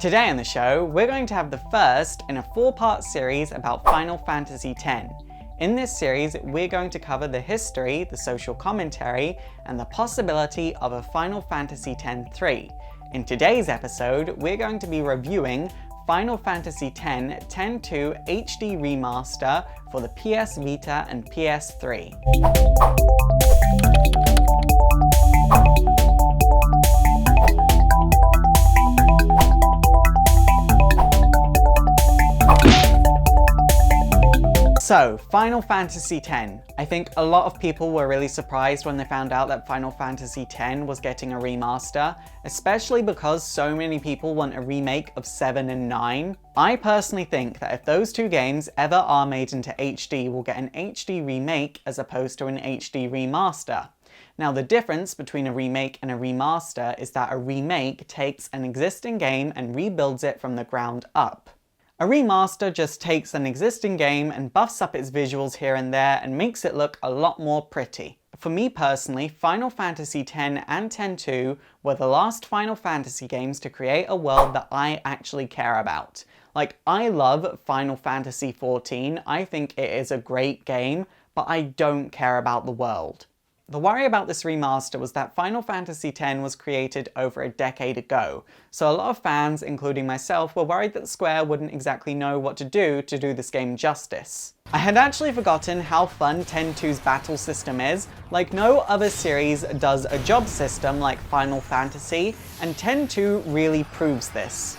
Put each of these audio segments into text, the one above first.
Today on the show, we're going to have the first in a 4-part series about Final Fantasy X. In this series, we're going to cover the history, the social commentary, and the possibility of a Final Fantasy X-3. In today's episode, we're going to be reviewing Final Fantasy X 10-2 HD Remaster for the PS Vita and PS3. So, Final Fantasy X. I think a lot of people were really surprised when they found out that Final Fantasy X was getting a remaster, especially because so many people want a remake of 7 and 9. I personally think that if those two games ever are made into HD, we'll get an HD remake as opposed to an HD remaster. Now, the difference between a remake and a remaster is that a remake takes an existing game and rebuilds it from the ground up. A remaster just takes an existing game and buffs up its visuals here and there and makes it look a lot more pretty. For me personally, Final Fantasy X and X-2 were the last Final Fantasy games to create a world that I actually care about. Like, I love Final Fantasy XIV, I think it is a great game, but I don't care about the world. The worry about this remaster was that Final Fantasy X was created over a decade ago, so a lot of fans, including myself, were worried that Square wouldn't exactly know what to do this game justice. I had actually forgotten how fun X-2's battle system is. Like, no other series does a job system like Final Fantasy, and X-2 really proves this.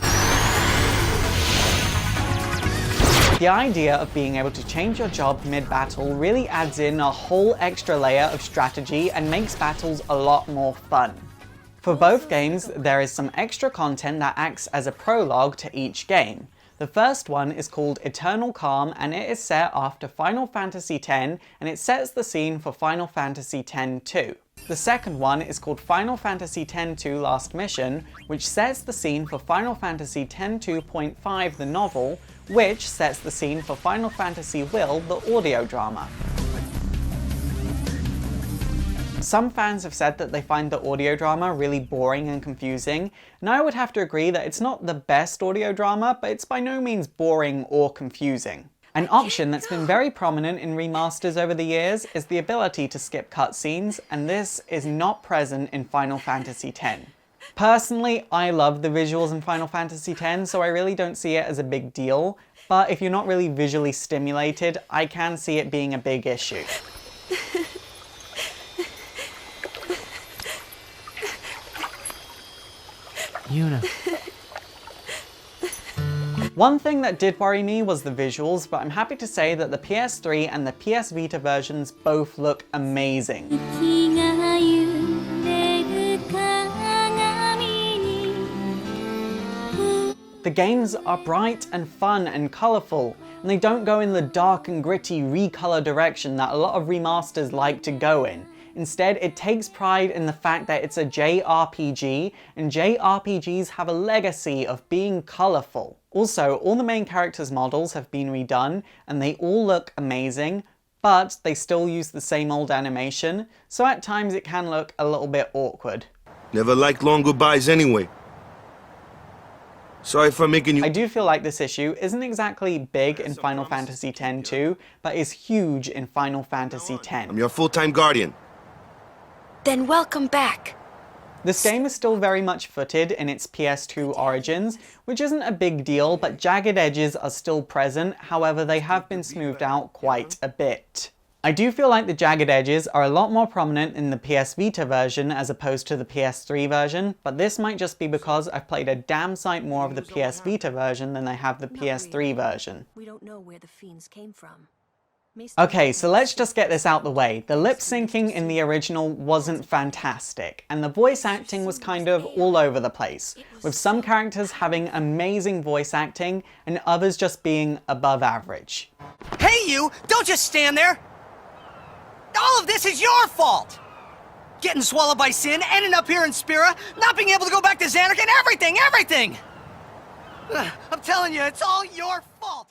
The idea of being able to change your job mid-battle really adds in a whole extra layer of strategy and makes battles a lot more fun. For both games, there is some extra content that acts as a prologue to each game. The first one is called Eternal Calm, and it is set after Final Fantasy X, and it sets the scene for Final Fantasy X-2. The second one is called Final Fantasy X-2 Last Mission, which sets the scene for Final Fantasy X-2.5 the novel, which sets the scene for Final Fantasy Will the audio drama. Some fans have said that they find the audio drama really boring and confusing, and I would have to agree that it's not the best audio drama, but it's by no means boring or confusing. An option that's been very prominent in remasters over the years is the ability to skip cutscenes, and this is not present in Final Fantasy X. Personally, I love the visuals in Final Fantasy X, so I really don't see it as a big deal, but if you're not really visually stimulated, I can see it being a big issue. Yuna. One thing that did worry me was the visuals, but I'm happy to say that the PS3 and the PS Vita versions both look amazing. The games are bright and fun and colourful, and they don't go in the dark and gritty recolor direction that a lot of remasters like to go in. Instead, it takes pride in the fact that it's a JRPG, and JRPGs have a legacy of being colourful. Also, all the main characters' models have been redone, and they all look amazing, but they still use the same old animation, so at times it can look a little bit awkward. Never liked long goodbyes anyway. Sorry for making you— I do feel like this issue isn't exactly big in Final Fantasy X-2, but is huge in Final Fantasy X. I'm your full-time guardian. Then welcome back. This game is still very much footed in its PS2 origins, which isn't a big deal, but jagged edges are still present, however they have been smoothed out quite a bit. I do feel like the jagged edges are a lot more prominent in the PS Vita version as opposed to the PS3 version, but this might just be because I've played a damn sight more of the PS Vita version than I have the PS3 version. We don't know where the fiends came from. Okay, so let's just get this out the way. The lip syncing in the original wasn't fantastic, and the voice acting was kind of all over the place, with some characters having amazing voice acting and others just being above average. Hey you! Don't just stand there! All of this is your fault! Getting swallowed by sin, ending up here in Spira, not being able to go back to Xanark, and everything! I'm telling you, it's all your fault!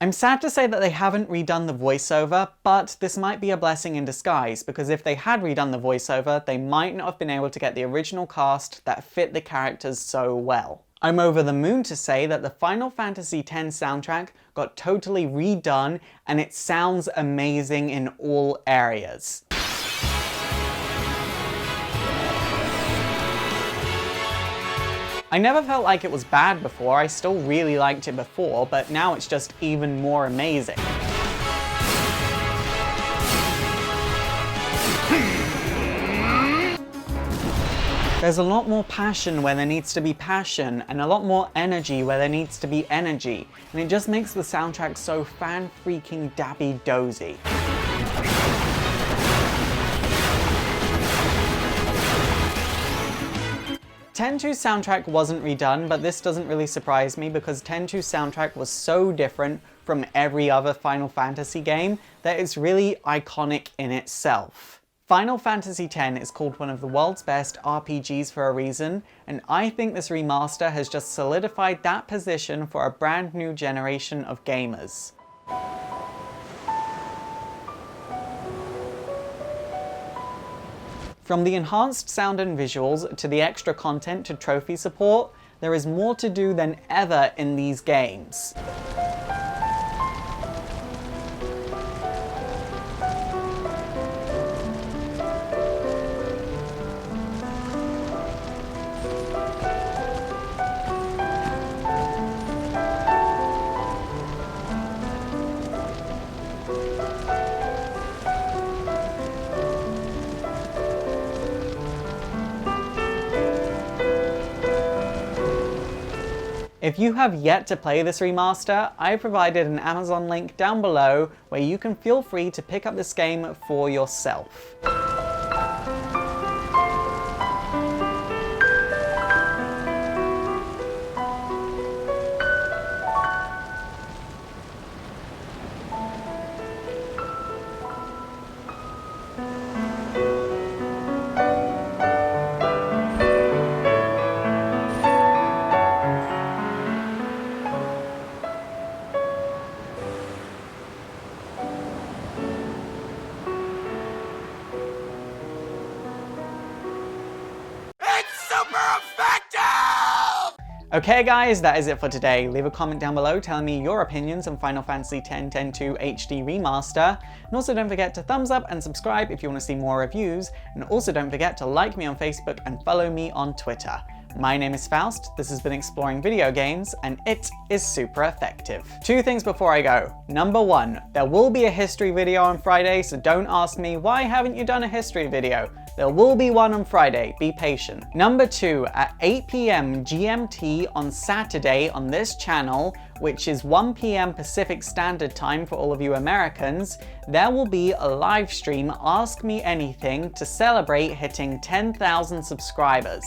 I'm sad to say that they haven't redone the voiceover, but this might be a blessing in disguise, because if they had redone the voiceover, they might not have been able to get the original cast that fit the characters so well. I'm over the moon to say that the Final Fantasy X soundtrack got totally redone and it sounds amazing in all areas. I never felt like it was bad before, I still really liked it before, but now it's just even more amazing. There's a lot more passion where there needs to be passion, and a lot more energy where there needs to be energy, and it just makes the soundtrack so fan-freaking-dabby-dozy. 10-2's soundtrack wasn't redone, but this doesn't really surprise me because 10-2's soundtrack was so different from every other Final Fantasy game that it's really iconic in itself. Final Fantasy X is called one of the world's best RPGs for a reason, and I think this remaster has just solidified that position for a brand new generation of gamers. From the enhanced sound and visuals to the extra content to trophy support, there is more to do than ever in these games. If you have yet to play this remaster, I provided an Amazon link down below where you can feel free to pick up this game for yourself. Okay guys, that is it for today. Leave a comment down below telling me your opinions on Final Fantasy X 10.2 HD Remaster. And also don't forget to thumbs up and subscribe if you want to see more reviews. And also don't forget to like me on Facebook and follow me on Twitter. My name is Faust, this has been Exploring Video Games, and it is super effective. 2 things before I go. Number 1, there will be a history video on Friday, so don't ask me, why haven't you done a history video? There will be one on Friday, be patient. Number 2, at 8 PM GMT on Saturday on this channel, which is 1 PM Pacific Standard Time for all of you Americans, there will be a live stream Ask Me Anything to celebrate hitting 10,000 subscribers.